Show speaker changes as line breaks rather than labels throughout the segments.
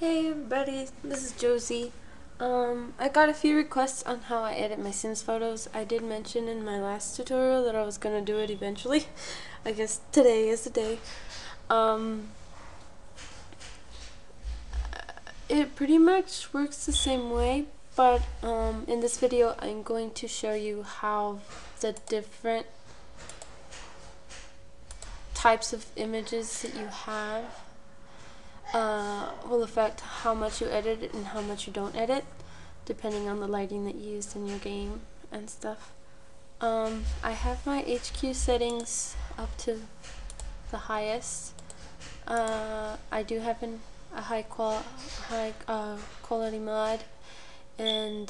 Hey everybody, this is Josie. I got a few requests on how I edit my Sims photos. I did mention in my last tutorial that I was gonna do it eventually. I guess today is the day. It pretty much works the same way, but in this video I'm going to show you how the different types of images that you have will affect how much you edit and how much you don't edit, depending on the lighting that you used in your game and stuff. I have my HQ settings up to the highest. I do have a high quality mod, and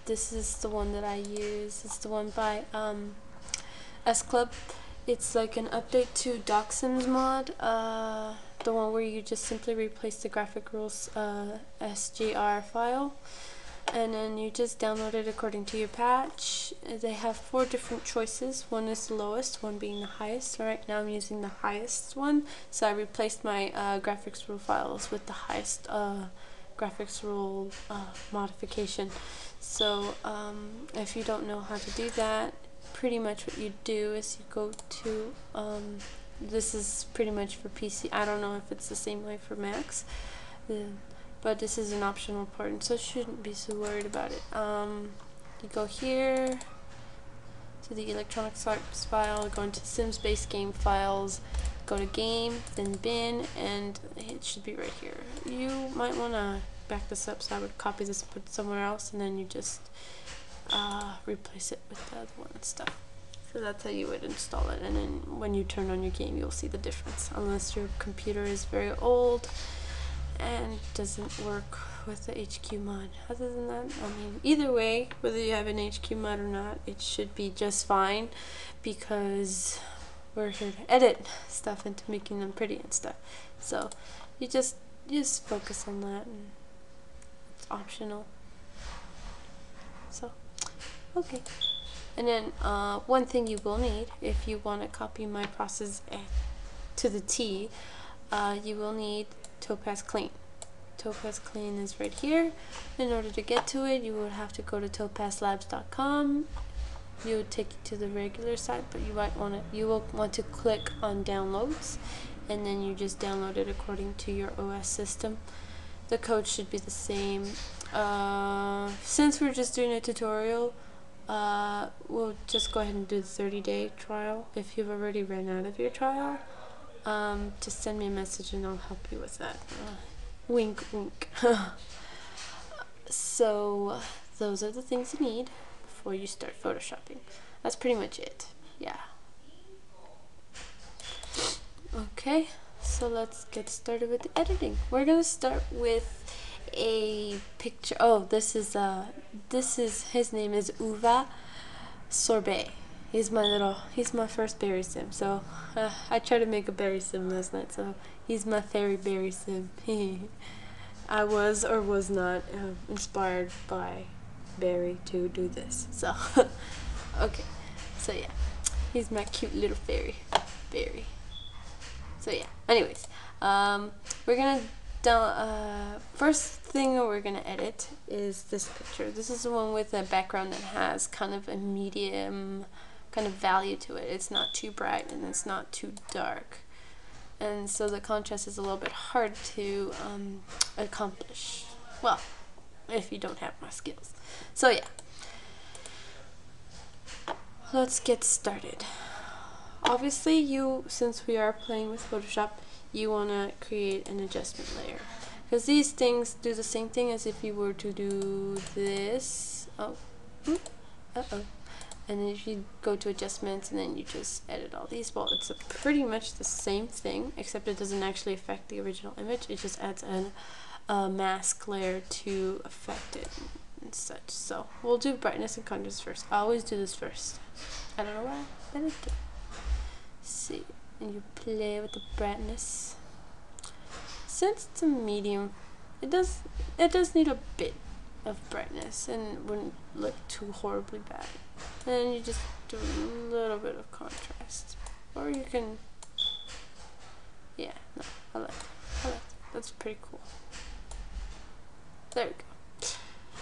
this is the one that I use. It's the one by S Club. It's like an update to Doc Sims mod, the one where you just simply replace the graphic rules SGR file, and then you just download it according to your patch. They have 4 different choices. One is the lowest, one being the highest. So right now I'm using the highest one, so I replaced my graphics rule files with the highest graphics rule modification. So if you don't know how to do that, pretty much what you do is you go to this is pretty much for PC. I don't know if it's the same way for Macs, but this is an optional part, and so shouldn't be so worried about it. You go here to the electronic arts file, go into Sims base game files, go to game, then bin, and it should be right here. You might want to back this up, so I would copy this and put it somewhere else, and then you just replace it with the other one and stuff. So that's how you would install it, and then when you turn on your game you'll see the difference, unless your computer is very old and doesn't work with the HQ mod. Other than that, I mean, either way, whether you have an HQ mod or not, it should be just fine, because we're here to edit stuff into making them pretty and stuff. So you just focus on that, and it's optional. So okay. And then one thing you will need, if you want to copy my process to the T, you will need Topaz Clean. Topaz Clean is right here. In order to get to it, you would have to go to topazlabs.com. You would take you to the regular site, but you will want to click on downloads, and then you just download it according to your OS system. The code should be the same. Since we're just doing a tutorial, we'll just go ahead and do the 30-day trial. If you've already ran out of your trial, just send me a message and I'll help you with that. Wink, wink. So those are the things you need before you start photoshopping. That's pretty much it. Yeah. Okay, so let's get started with the editing. We're gonna start with a picture. Oh, this is his name is Uva Sorbet. He's my first berry sim. So I tried to make a berry sim last night, so he's my fairy berry sim. I was or was not inspired by Barry to do this. So okay, so yeah, he's my cute little fairy berry. So yeah, anyways, we're gonna first thing we're gonna edit is this picture. This is the one with a background that has kind of a medium kind of value to it. It's not too bright and it's not too dark, and so the contrast is a little bit hard to accomplish, well, if you don't have my skills. So yeah, let's get started. Obviously, since we are playing with Photoshop, you want to create an adjustment layer, because these things do the same thing as if you were to do this. And then if you go to adjustments and then you just edit all these, well, it's pretty much the same thing, except it doesn't actually affect the original image. It just adds a mask layer to affect it and such. So we'll do brightness and contrast first. I always do this first. I don't know why, but I do. See, and you play with the brightness. Since it's a medium, it does need a bit of brightness and wouldn't look too horribly bad. And then you just do a little bit of contrast, or you can, yeah, no, I like it. That's pretty cool. There we go.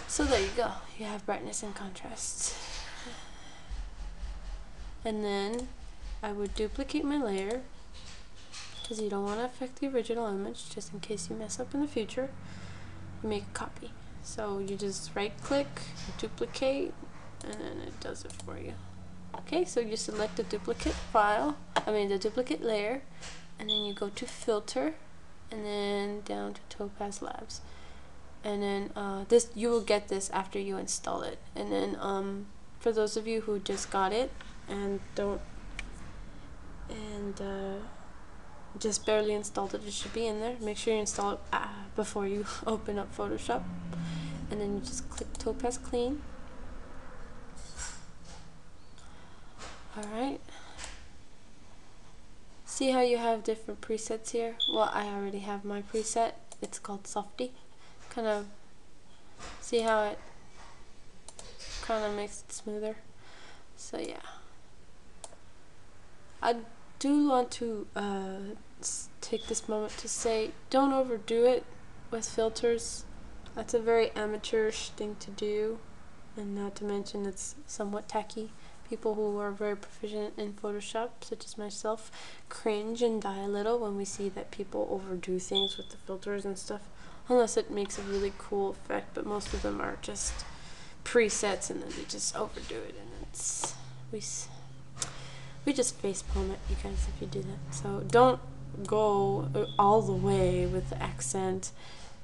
So there you go. You have brightness and contrast. And then I would duplicate my layer because you don't want to affect the original image, just in case you mess up in the future. You make a copy. So you just right click, duplicate, and then it does it for you. Okay, so you select the duplicate file, the duplicate layer, and then you go to filter, and then down to Topaz Labs. And then you will get this after you install it. And then for those of you who just got it and just barely installed it, it should be in there. Make sure you install it before you open up Photoshop. And then you just click Topaz Clean. Alright. See how you have different presets here? Well, I already have my preset. It's called Softy. Kind of see how it kind of makes it smoother. So yeah. I do want to take this moment to say, don't overdo it with filters. That's a very amateurish thing to do, and not to mention it's somewhat tacky. People who are very proficient in Photoshop, such as myself, cringe and die a little when we see that people overdo things with the filters and stuff, unless it makes a really cool effect, but most of them are just presets and then they just overdo it, and it's we just facepalm it, you guys, if you do that. So don't go all the way with the accent,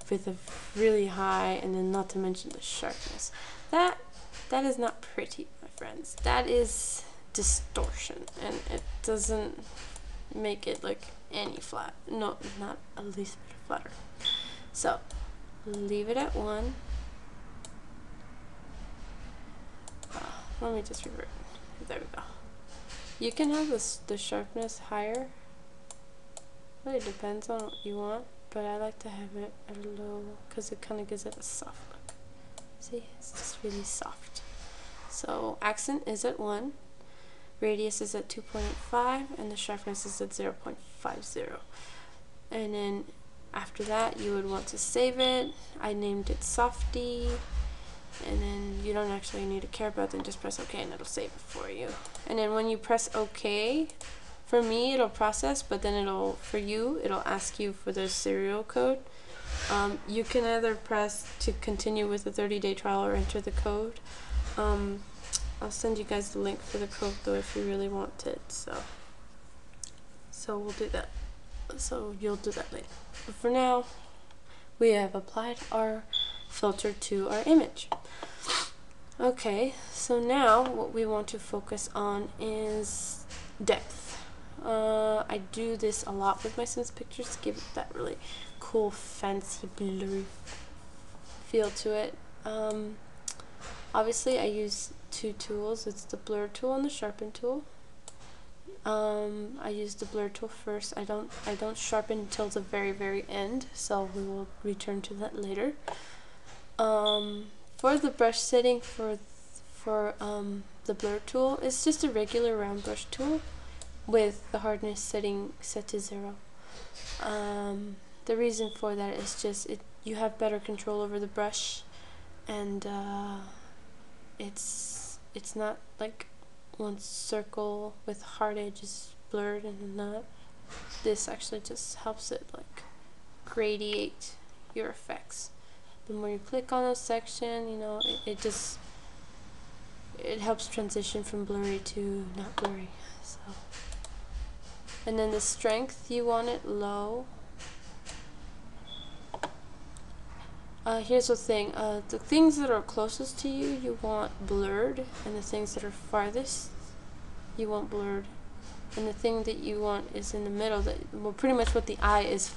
with a really high, and then not to mention the sharpness. That is not pretty, my friends. That is distortion, and it doesn't make it like any flat. No, not at least flatter. So leave it at 1. Let me just revert. There we go. You can have the sharpness higher. Really depends on what you want, but I like to have it at a low because it kind of gives it a soft look. See, it's just really soft. So accent is at 1, radius is at 2.5, and the sharpness is at 0.50. And then after that, you would want to save it. I named it Softy, and then you don't actually need to care about it. Just press OK, and it'll save it for you. And then when you press OK, for me it'll process, but then it'll ask you for the serial code. You can either press to continue with the 30-day trial or enter the code. I'll send you guys the link for the code though if you really want it. So we'll do that. So you'll do that later. But for now, we have applied our filter to our image. Okay, so now what we want to focus on is depth. I do this a lot with my Sims pictures to give it that really cool, fancy, blurry feel to it. Obviously, I use 2 tools. It's the blur tool and the sharpen tool. I use the blur tool first. I don't sharpen until the very end, so we will return to that later. For the brush setting for the blur tool, it's just a regular round brush tool with the hardness setting set to 0. The reason for that is just you have better control over the brush, and it's not like one circle with hard edges blurred and not. This actually just helps it like gradiate your effects. The more you click on a section, you know, it helps transition from blurry to not blurry. So, and then the strength, you want it low. Here's the thing, the things that are closest to you, you want blurred, and the things that are farthest, you want blurred. And the thing that you want is in the middle, pretty much what the eye is,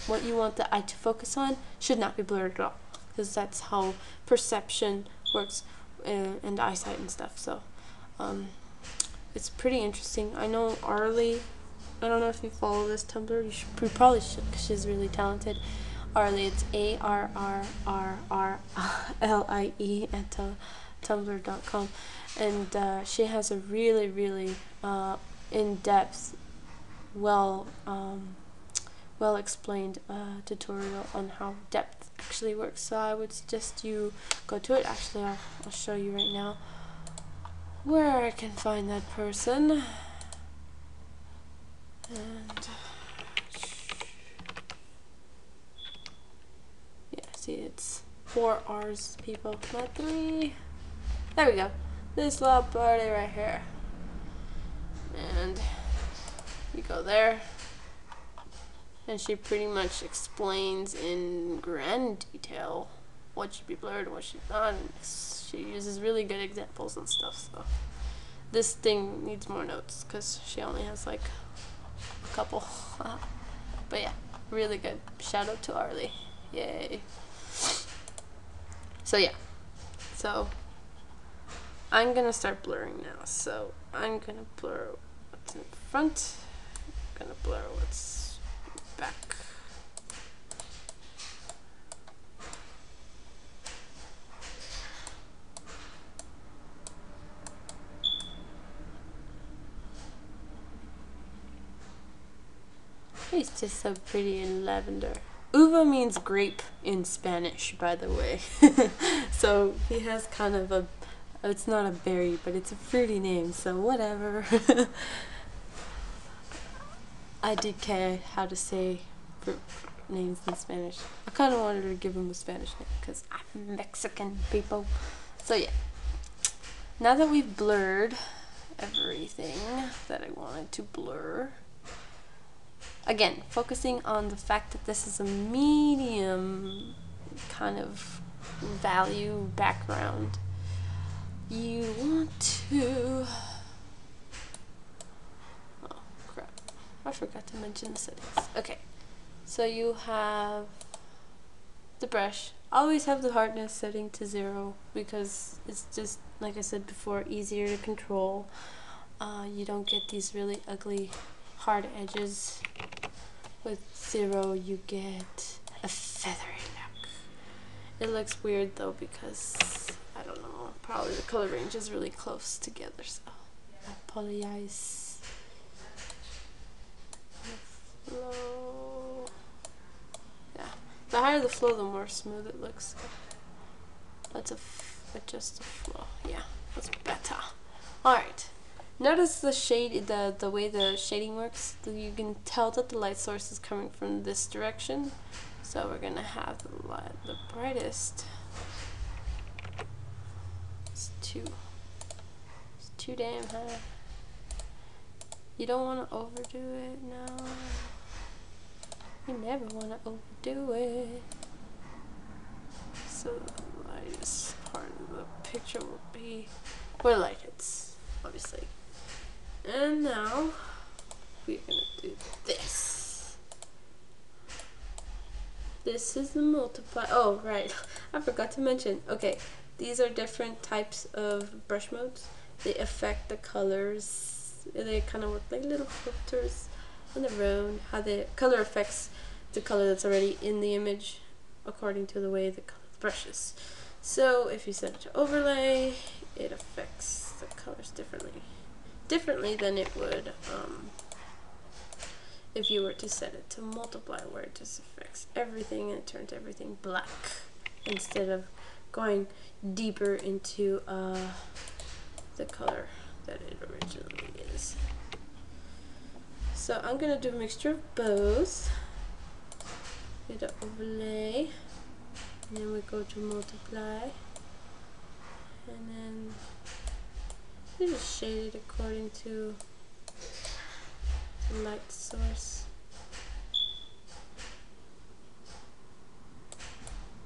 what you want the eye to focus on should not be blurred at all, because that's how perception works, and eyesight and stuff. So it's pretty interesting. I know Arlie, I don't know if you follow this Tumblr, you probably should, because she's really talented. Arlie, it's ARRRRLIE at tumblr.com, and she has a really in-depth, well explained tutorial on how depth actually works, so I would suggest you go to it. Actually, I'll show you right now where I can find that person. And yeah, see, it's 4 R's, people, not 3. There we go. This little party right here. And you go there, and she pretty much explains in grand detail what should be blurred, what should not, and she uses really good examples and stuff. So this thing needs more notes because she only has like a couple. But yeah, really good. Shout out to Arlie. Yay. So yeah, so I'm gonna start blurring now. So I'm gonna blur what's in front, I'm gonna blur what's back. He's just so pretty in lavender. Uva means grape in Spanish, by the way. So he has kind of a, it's not a berry, but it's a fruity name, so whatever. I did care how to say fruit names in Spanish. I kind of wanted to give him a Spanish name because I'm Mexican, people. So yeah, now that we've blurred everything that I wanted to blur, again, focusing on the fact that this is a medium kind of value background, you want to, oh crap, I forgot to mention the settings. Okay, so you have the brush. Always have the hardness setting to 0 because it's just, like I said before, easier to control. You don't get these really ugly hard edges. With 0 you get a feathery look. It looks weird though because, I don't know, probably the color range is really close together, so I apologize. The flow. Yeah, the higher the flow, the more smooth it looks. Let's adjust the flow. Yeah, that's better. Alright. Notice the shade, the way the shading works. You can tell that the light source is coming from this direction. So we're gonna have the brightest. It's too damn high. You don't want to overdo it. No, you never want to overdo it. So the lightest part of the picture will be where the light hits, obviously. And now we're gonna do this. This is the multiply. Oh, right. I forgot to mention. Okay, these are different types of brush modes. They affect the colors. They kind of look like little filters on their own. How the color affects the color that's already in the image according to the way the color brushes. So if you set it to overlay, it affects the colors differently than it would if you were to set it to multiply, where it just affects everything and it turns everything black instead of going deeper into the color that it originally is. So I'm gonna do a mixture of both. Get an overlay, and then we go to multiply, and then you just shade it according to the light source.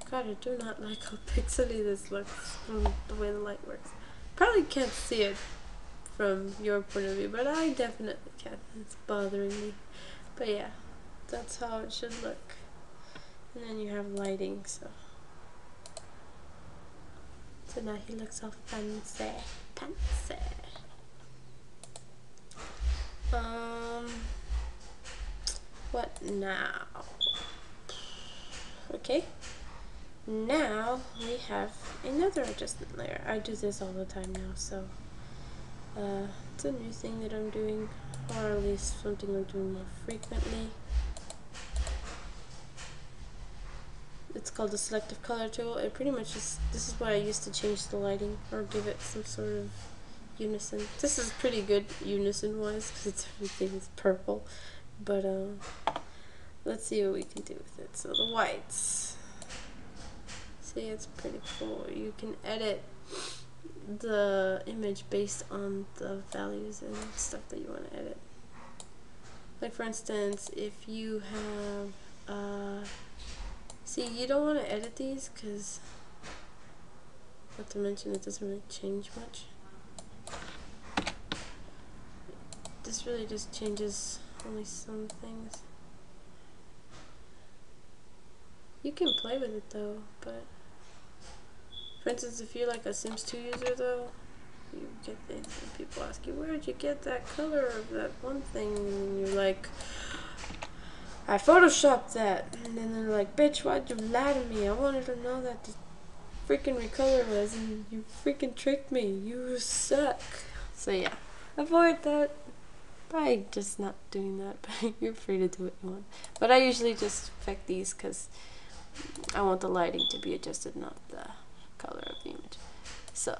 God, I do not like how pixely this looks from the way the light works. Probably can't see it from your point of view, but I definitely can. It's bothering me. But yeah, that's how it should look. And then you have lighting, so now he looks all fancy. What now? Okay, now we have another adjustment layer. I do this all the time now, so it's a new thing that I'm doing, or at least something I'm doing more frequently. It's called the selective color tool. It pretty much is, this is what I used to change the lighting or give it some sort of unison. This is pretty good unison wise because it's everything is purple, but let's see what we can do with it. So the whites, see, it's pretty cool. You can edit the image based on the values and stuff that you want to edit. Like for instance, if you have see, you don't want to edit these because, not to mention, it doesn't really change much. This really just changes only some things. You can play with it though, but for instance, if you're like a Sims 2 user though, you get things and people ask you, where'd you get that color of that one thing? And you're like, I photoshopped that. And then they're like, bitch, why'd you lie to me? I wanted to know that the freaking recolor was, and you freaking tricked me. You suck. So yeah, avoid that by just not doing that, but you're free to do what you want. But I usually just affect these because I want the lighting to be adjusted, not the color of the image. So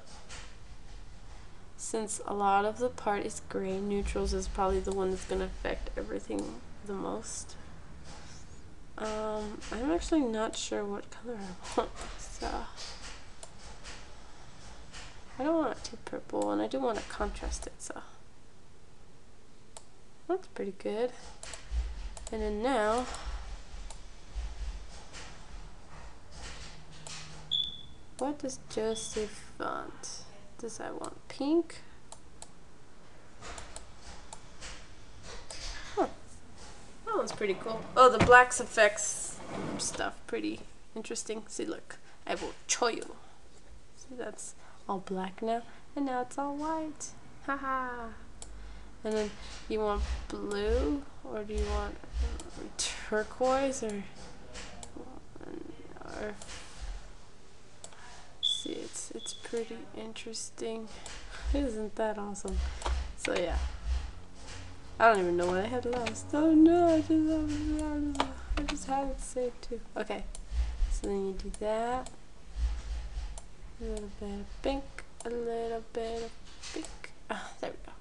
since a lot of the part is gray, neutrals is probably the one that's going to affect everything the most. I'm actually not sure what color I want, so I don't want it too purple, and I do want to contrast it, so that's pretty good. And then now, what does Josie want? Does I want pink? Huh. That one's pretty cool. Oh, the blacks effects stuff, pretty interesting. See, look, I will show you. See, that's all black now, and now it's all white. Haha. And then you want blue, or do you want turquoise, or see, it's pretty interesting. Isn't that awesome? So yeah, I don't even know what I had last. Oh no, I just had it saved too. Okay, so then you do that. A little bit of pink, a little bit of pink. Ah, there we go.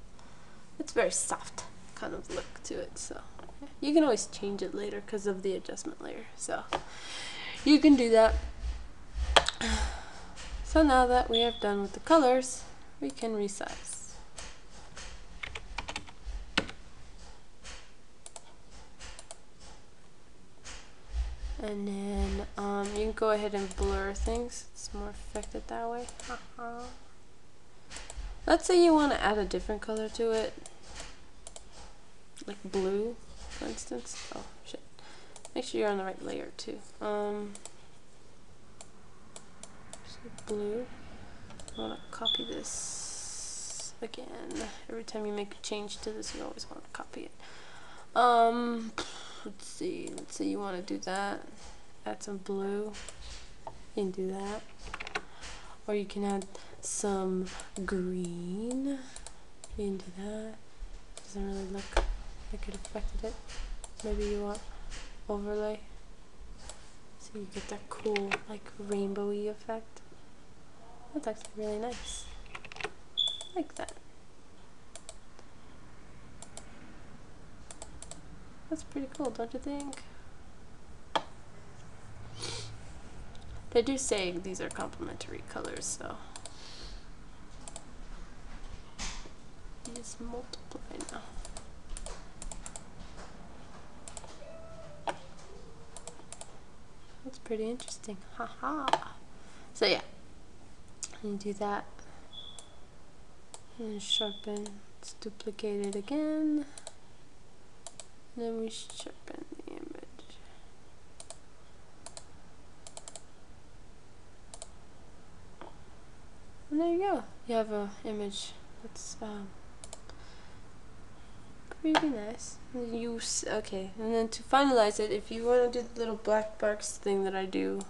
It's very soft kind of look to it, so you can always change it later because of the adjustment layer, so you can do that. So now that we have done with the colors, we can resize. And then you can go ahead and blur things. It's more effective that way. Let's say you want to add a different color to it, like blue, for instance. Oh shit! Make sure you're on the right layer too. Blue. I want to copy this again. Every time you make a change to this, you always want to copy it. Let's see. Let's say you want to do that. Add some blue. You can do that, or you can add some green. You can do that. Doesn't really look like it affected it. Maybe you want overlay, so you get that cool, like, rainbowy effect. That's actually really nice. I like that. That's pretty cool, don't you think? They do say these are complementary colors, so you just multiply now. That's pretty interesting. Haha. So yeah, you do that and sharpen. Let's duplicate it again. And then we sharpen the image. And there you go. You have an image that's pretty nice. Okay, and then to finalize it, if you want to do the little black box thing that I do,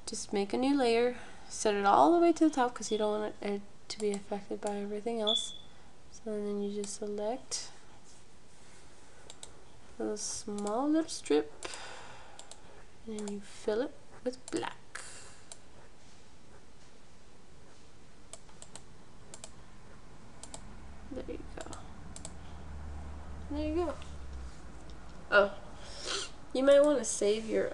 just make a new layer, set it all the way to the top because you don't want it to be affected by everything else. So then you just select a small little strip and then you fill it with black. There you go. There you go. Oh, you might want to save your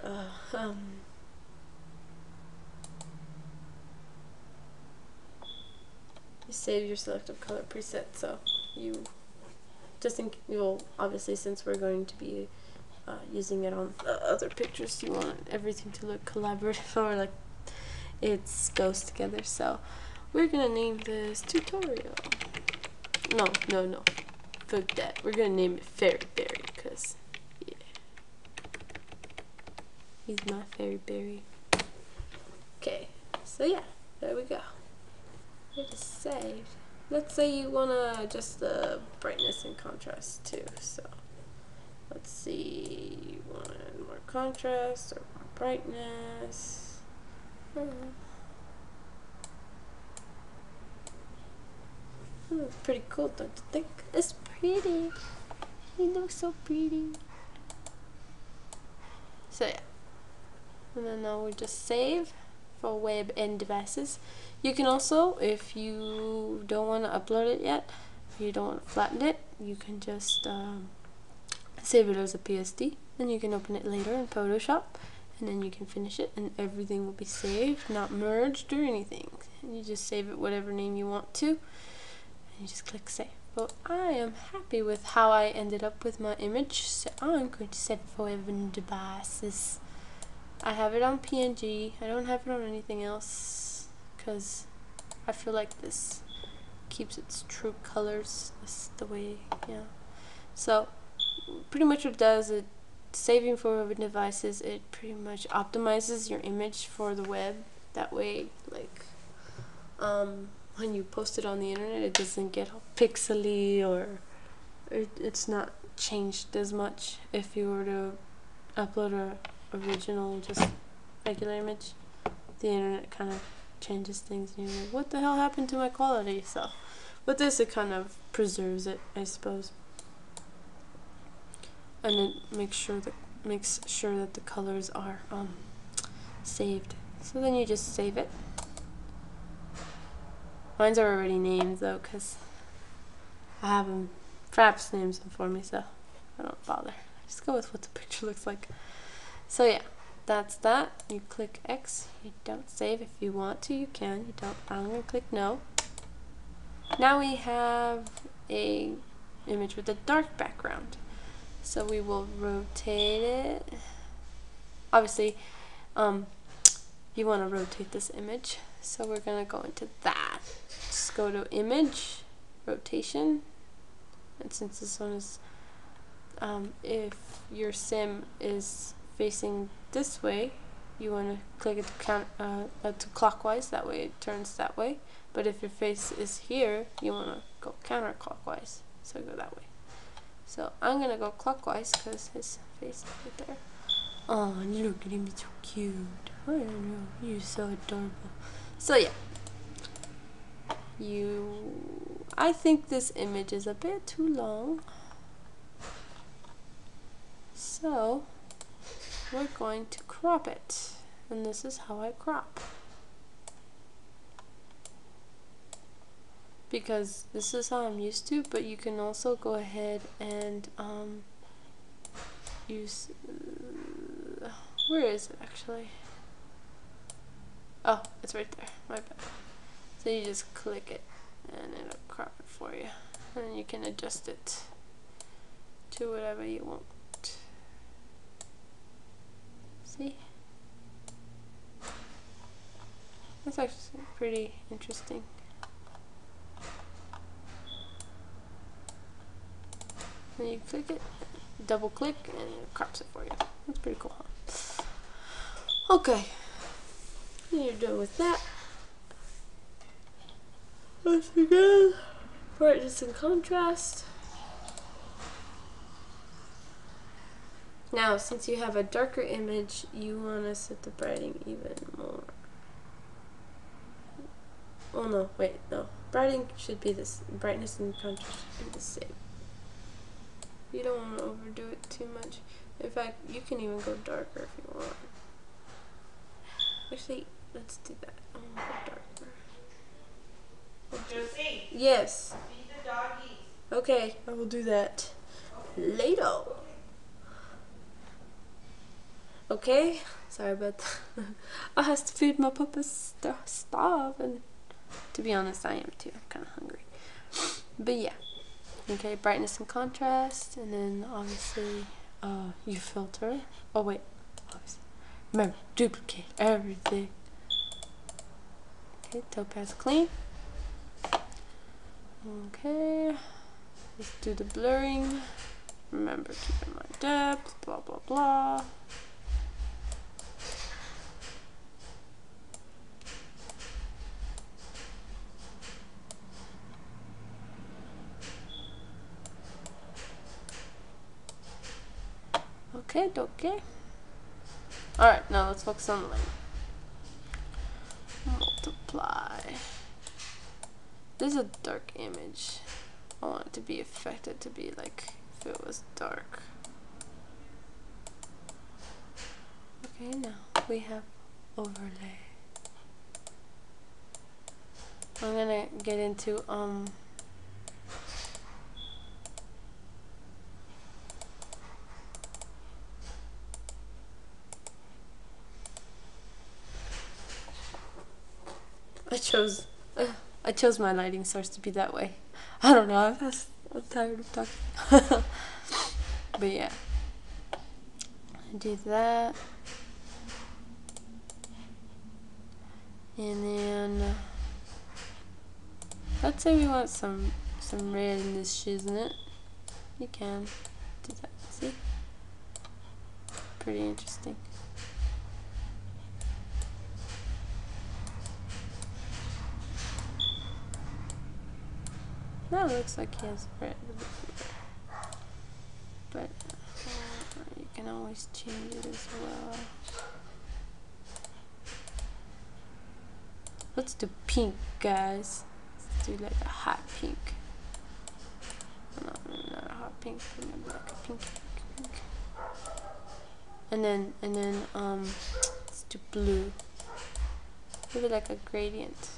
save your selective color preset, so you just think you'll obviously, since we're going to be using it on other pictures, you want everything to look collaborative or like it goes together. So we're gonna name this tutorial. No, fuck that. We're gonna name it Fairy Berry, cause yeah, he's my Fairy Berry. Okay, so yeah, there we go. It is saved. Let's say you wanna adjust the brightness and contrast too. So let's see, you want more contrast or more brightness? It's pretty cool, don't you think? It's pretty. It looks so pretty. So yeah, and then now we just save for web and devices. You can also, if you don't want to upload it yet, if you don't want to flatten it, you can just save it as a PSD. Then you can open it later in Photoshop, and then you can finish it, and everything will be saved, not merged or anything. And you just save it whatever name you want to, and you just click save. But I am happy with how I ended up with my image, so I'm going to save it for web and devices. I have it on PNG. I don't have it on anything else because I feel like this keeps its true colors. That's the way, yeah. So pretty much what it does, it saving for web devices, it pretty much optimizes your image for the web. That way, like when you post it on the internet, it doesn't get all pixely, or it's not changed as much if you were to upload a original just regular image. The internet kind of changes things and you're like, what the hell happened to my quality? So with this, it kind of preserves it, I suppose, and it makes sure that the colors are saved. So then you just save it. Mine's are already named though, because I have them, Fraps names them for me, so I don't bother. I just go with what the picture looks like. So yeah, that's that. You click X. You don't save. If you want to, you can. You don't. I'm going to click no. Now we have a image with a dark background. So we will rotate it. Obviously, you want to rotate this image. So we're going to go into that. Just go to Image, Rotation. And since this one is, if your sim is facing this way, you want to click it to clockwise, that way it turns that way. But if your face is here, you want to go counterclockwise, so go that way. So I'm going to go clockwise because his face is right there. Oh, look at him, he's so cute. I don't know, you're so adorable. So yeah, I think this image is a bit too long, so we're going to crop it, and this is how I crop, because this is how I'm used to. But you can also go ahead and use where is it actually? Oh, it's right there, my bad. So you just click it and it'll crop it for you, and you can adjust it to whatever you want. See? That's actually pretty interesting. Then you click it, double click, and it crops it for you. That's pretty cool, huh? Okay, and you're done with that. Once again, brightness and contrast. Now, since you have a darker image, you want to set the brightening even more. Oh no, wait, no. Brightening should be this. Brightness and contrast should be the same. You don't want to overdo it too much. In fact, you can even go darker if you want. Actually, let's do that. I want to go darker.
Josie.
Yes.
Feed the doggies.
Okay, I will do that later. Okay? Sorry about that. I have to feed my puppets. They're starving. To be honest, I am too. I'm kind of hungry. But yeah. Okay, brightness and contrast. And then obviously, you filter. Oh, wait. Obviously. Remember, duplicate everything. Okay, topaz clean. Okay. Let's do the blurring. Remember, keep in mind depth. Blah, blah, blah. Okay. Alright, now let's focus on light. Multiply. This is a dark image. I want it to be affected to be like if it was dark. Okay, now we have overlay. I'm gonna get into I chose my lighting source to be that way. I don't know. I'm tired of talking. But yeah, I do that, and then let's say we want some red in this shiznit. You can do that. See, pretty interesting. That looks like he has red, but you can always change it as well. Let's do pink, guys. Let's do like a hot pink. Not a hot pink, but maybe like a pink. And then let's do blue. Maybe like a gradient.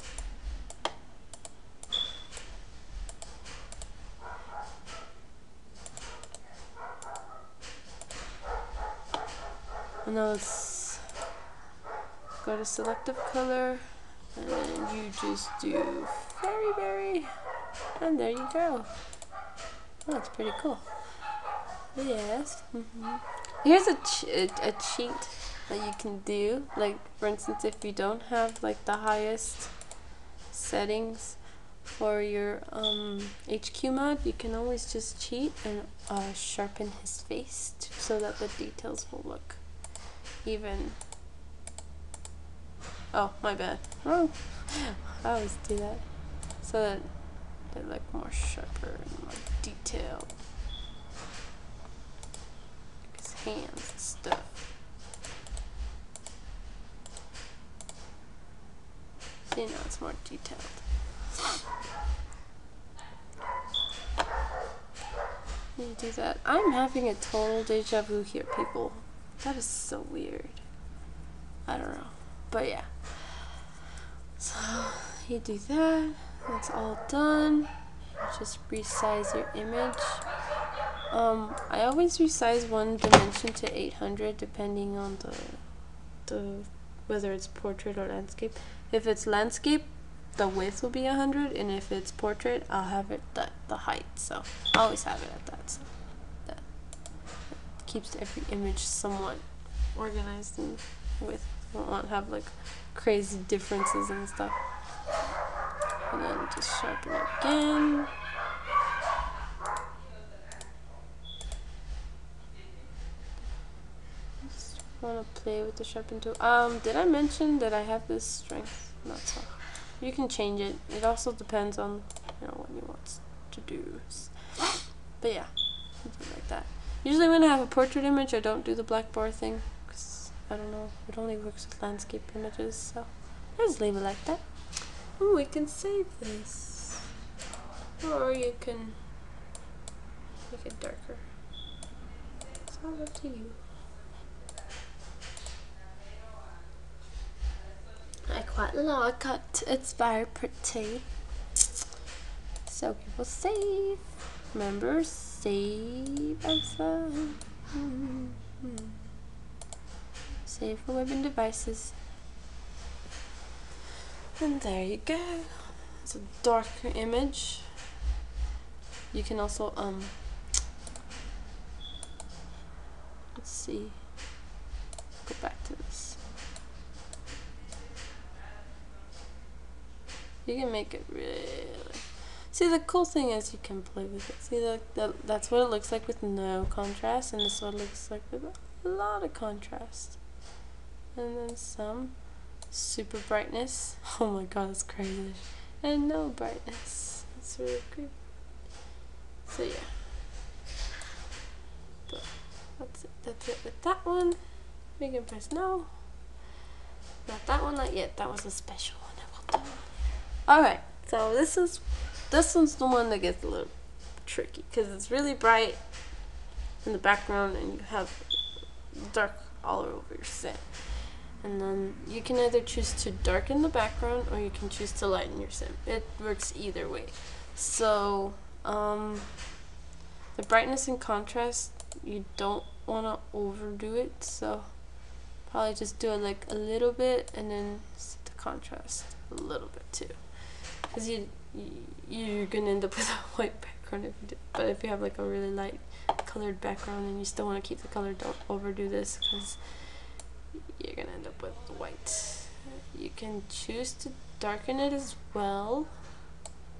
And now let's go to selective color, and then you just do fairy berry, and there you go. Oh, that's pretty cool. Yes. Here's a cheat that you can do. Like, for instance, if you don't have like the highest settings for your HQ mod, you can always just cheat and sharpen his face so that the details will look even. Oh, my bad. Oh, I always do that so that they look more sharper and more detailed. His hands and stuff. So you know it's more detailed. You do that. I'm having a total deja vu here, people. That is so weird. I don't know. But yeah. So you do that. That's all done. You just resize your image. I always resize one dimension to 800 depending on the whether it's portrait or landscape. If it's landscape, the width will be 100, and if it's portrait, I'll have it the height. So I always have it at that. So that keeps every image somewhat organized and with. I don't want to have like crazy differences and stuff. And then just sharpen it again. Just want to play with the sharpen tool. Did I mention that I have this strength? Not so. You can change it. It also depends on what you want to do. But yeah, something like that. Usually when I have a portrait image, I don't do the black bar thing because I don't know. It only works with landscape images, so I just leave it like that. And we can save this, or you can make it darker. It's all up to you. quite like it. It's very pretty. So people save. Remember, save as save for web and devices. And there you go. It's a darker image. You can also let's see. Go back to this. You can make it really. See, the cool thing is you can play with it. See, that's what it looks like with no contrast, and this is what it looks like with a lot of contrast. And then some super brightness. Oh my god, that's crazy. And no brightness. It's really creepy. So yeah. But that's it with that one. We can press no. Not that one, not yet. That was a special one. I will do. Alright, so this one's the one that gets a little tricky because it's really bright in the background and you have dark all over your sim. And then you can either choose to darken the background or you can choose to lighten your sim. It works either way. So the brightness and contrast, you don't want to overdo it, so probably just do it like a little bit and then set the contrast a little bit too, because you're gonna end up with a white background if you do. But if you have like a really light colored background and you still want to keep the color, don't overdo this because you're gonna end up with white. You can choose to darken it as well.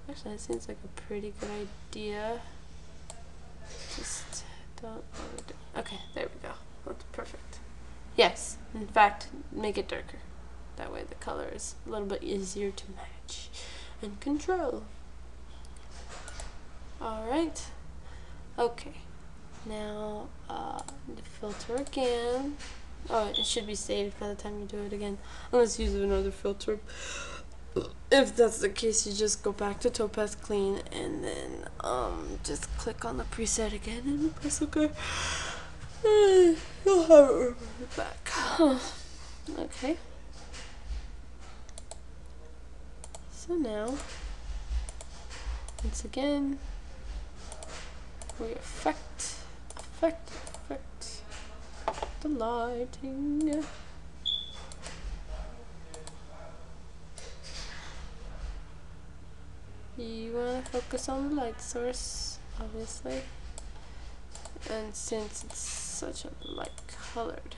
Actually, that seems like a pretty good idea. Just don't overdo it. Okay, there we go. That's perfect. Yes, in fact, make it darker. That way the color is a little bit easier to match and control. Alright. Okay. Now, the filter again. Oh, it should be saved by the time you do it again. Unless you use another filter. If that's the case, you just go back to Topaz Clean and then just click on the preset again and press OK. You'll have it back. Okay. So now, once again, we affect the lighting. You want to focus on the light source, obviously, and since it's such a light colored,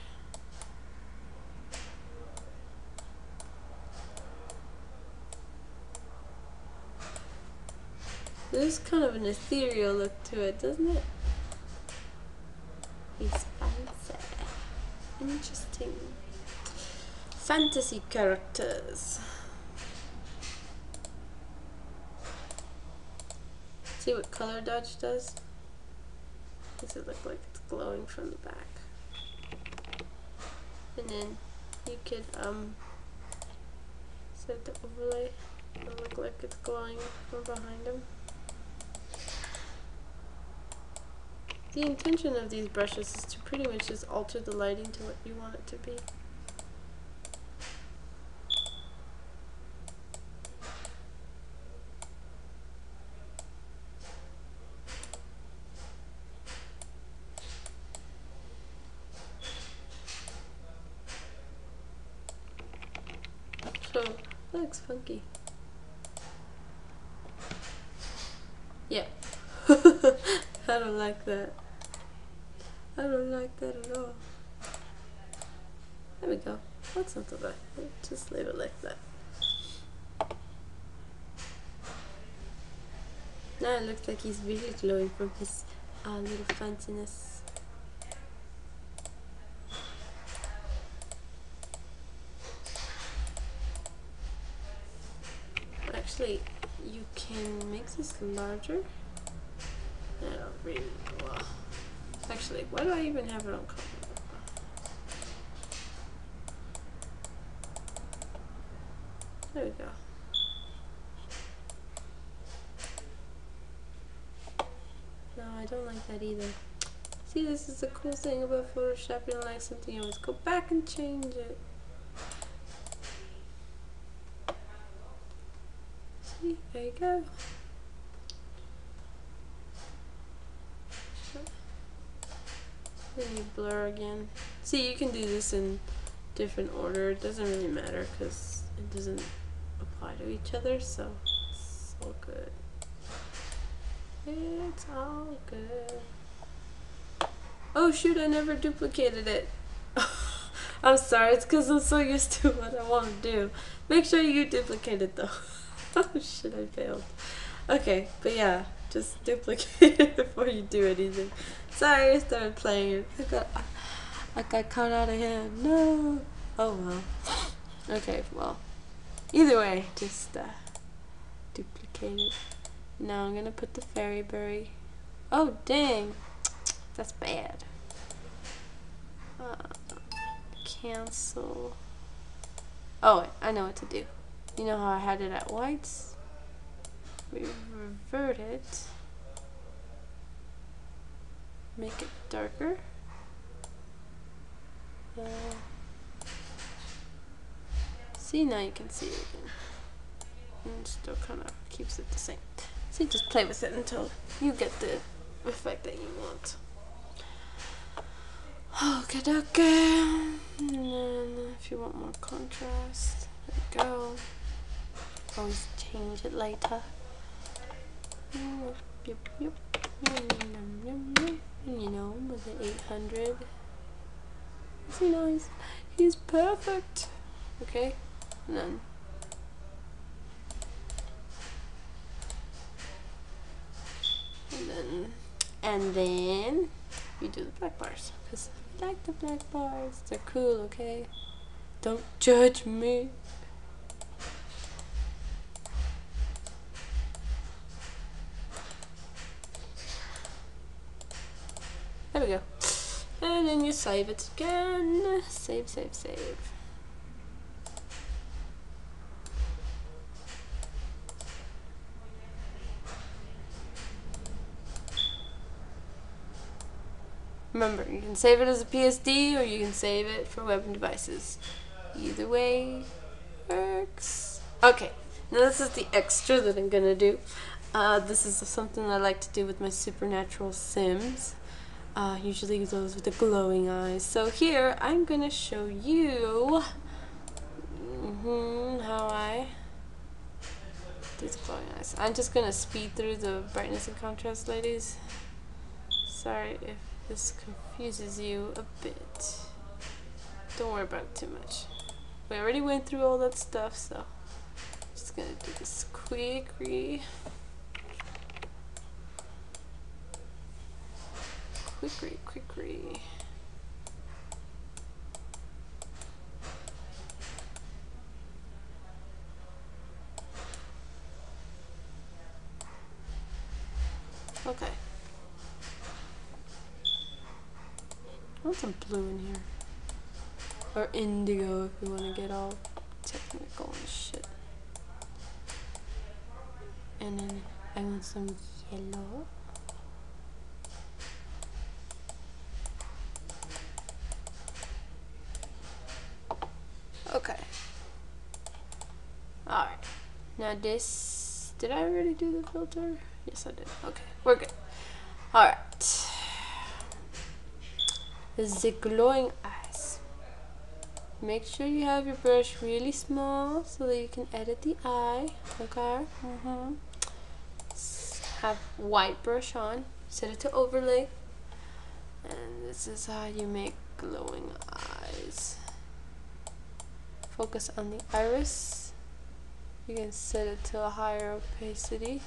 there's kind of an ethereal look to it, doesn't it? It's fancy. Interesting. Fantasy characters. See what color dodge does? Does it look like it's glowing from the back? And then you could set the overlay to look like it's glowing from behind them. The intention of these brushes is to pretty much just alter the lighting to what you want it to be. So, that looks funky. Yeah. I don't like that. I don't like that at all. There we go. That's not too bad. Just leave it like that. Now it looks like he's really glowing from his little fanciness. Actually, you can make this larger. I don't really know. Well, actually, why do I even have it on color? There we go. No, I don't like that either. See, this is the cool thing about Photoshop. You don't like something, you always go back and change it. See, there you go. Then you blur again. See, you can do this in different order. It doesn't really matter because it doesn't apply to each other, so it's all good. It's all good. Oh shoot, I never duplicated it. I'm sorry, it's because I'm so used to what I want to do. Make sure you duplicate it though. Oh shit, I failed. Okay, but yeah, just duplicate it before you do anything. Sorry, I started playing it. I got caught out of hand. No. Oh well. Okay, well. Either way, just duplicate it. Now I'm gonna put the fairy berry. Oh dang. That's bad. Cancel. Oh, wait, I know what to do. You know how I had it at whites? We revert it. Make it darker. See, now you can see it again. And still kind of keeps it the same. See, just play with it until you get the effect that you want. Okay, okay. And then if you want more contrast, there you go. Always change it later. Yep, yep. And you know, with the 800. Is he nice? He's perfect. Okay, and then and then you do the black bars because I like the black bars. They're cool. Okay, don't judge me. There we go. And then you save it again. Save, save, save. Remember, you can save it as a PSD or you can save it for web and devices. Either way works. Okay, now this is the extra that I'm gonna do. This is something I like to do with my supernatural Sims. Usually those with the glowing eyes. So here I'm gonna show you how I do the glowing eyes. I'm just gonna speed through the brightness and contrast, ladies. Sorry if this confuses you a bit. Don't worry about it too much. We already went through all that stuff, so just gonna do this quickly. Quickly. Okay. I want some blue in here. Or indigo if you want to get all technical and shit. And then I want some yellow. Okay. Alright. Now this... Did I already do the filter? Yes, I did. Okay. We're good. Alright. The glowing eyes. Make sure you have your brush really small so that you can edit the eye. Okay? Have white brush on. Set it to overlay. And this is how you make glowing eyes. Focus on the iris. You can set it to a higher opacity.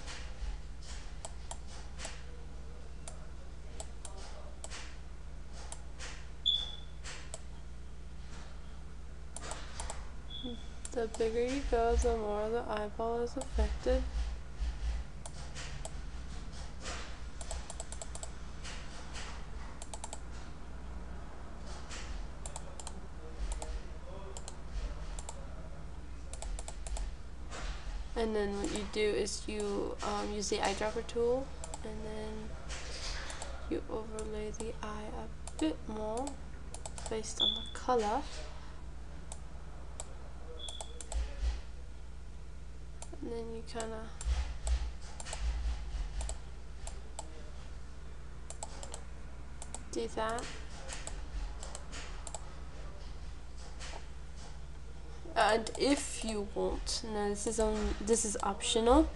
The bigger you go, the more the eyeball is affected. And then what you do is you use the eyedropper tool, and then you overlay the eye a bit more based on the color. And then you kind of do that. And if you want, now this is optional.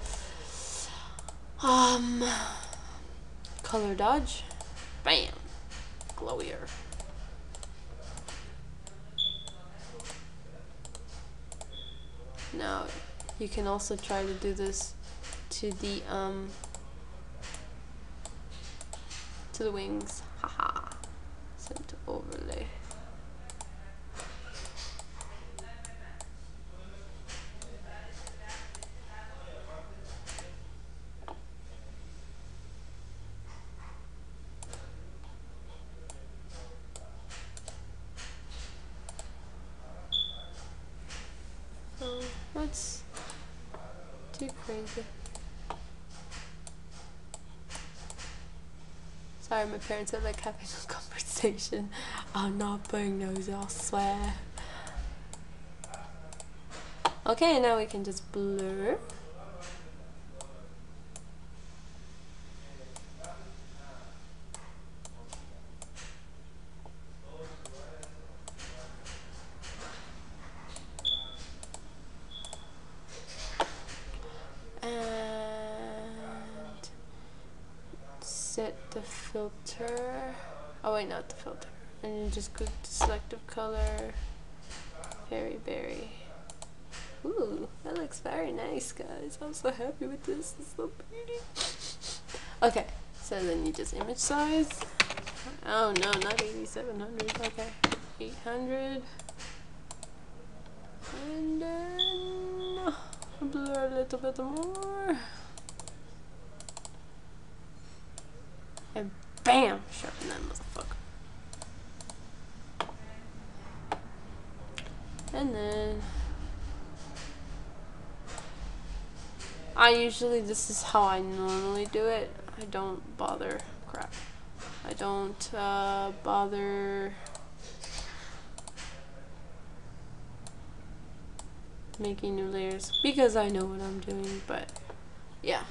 Color dodge, bam, glowier. Now you can also try to do this to the wings. Haha. Set to overlay. That's too crazy. Sorry, my parents are like having a conversation. I'm not putting those, I swear. Okay, now we can just blur. And set the filter. Oh wait, not the filter. And then just go to selective color. Very, very. Ooh, that looks very nice, guys. I'm so happy with this. It's so pretty. Okay, so then you just image size. Oh no, not 8700. Okay, 800. And then blur a little bit more. And bam! Sharpen that motherfucker. And then this is how I normally do it. I don't bother, crap. I don't bother making new layers because I know what I'm doing, but yeah.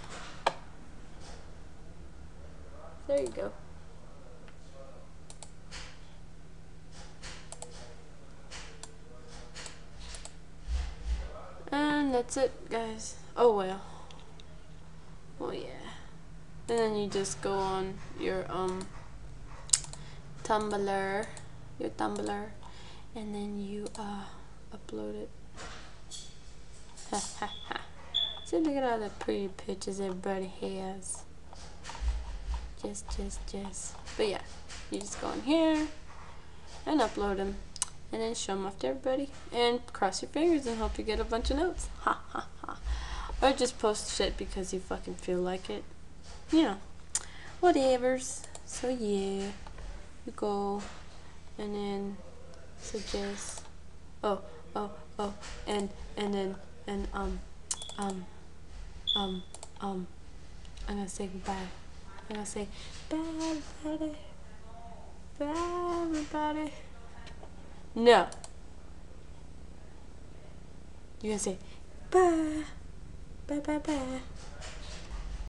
There you go. And that's it, guys. Oh well. Oh yeah. And then you just go on your Tumblr, and then you upload it. So look at all the pretty pictures everybody has. Just. But yeah, you just go in here and upload them, and then show them off to everybody, and cross your fingers and hope you get a bunch of notes. Ha ha ha. Or just post shit because you fucking feel like it. You know, whatevers. So yeah, you go and then suggest. Oh, and then I'm gonna say goodbye. I'm gonna say bye everybody. Bye everybody. No. You're gonna say bye. Bye.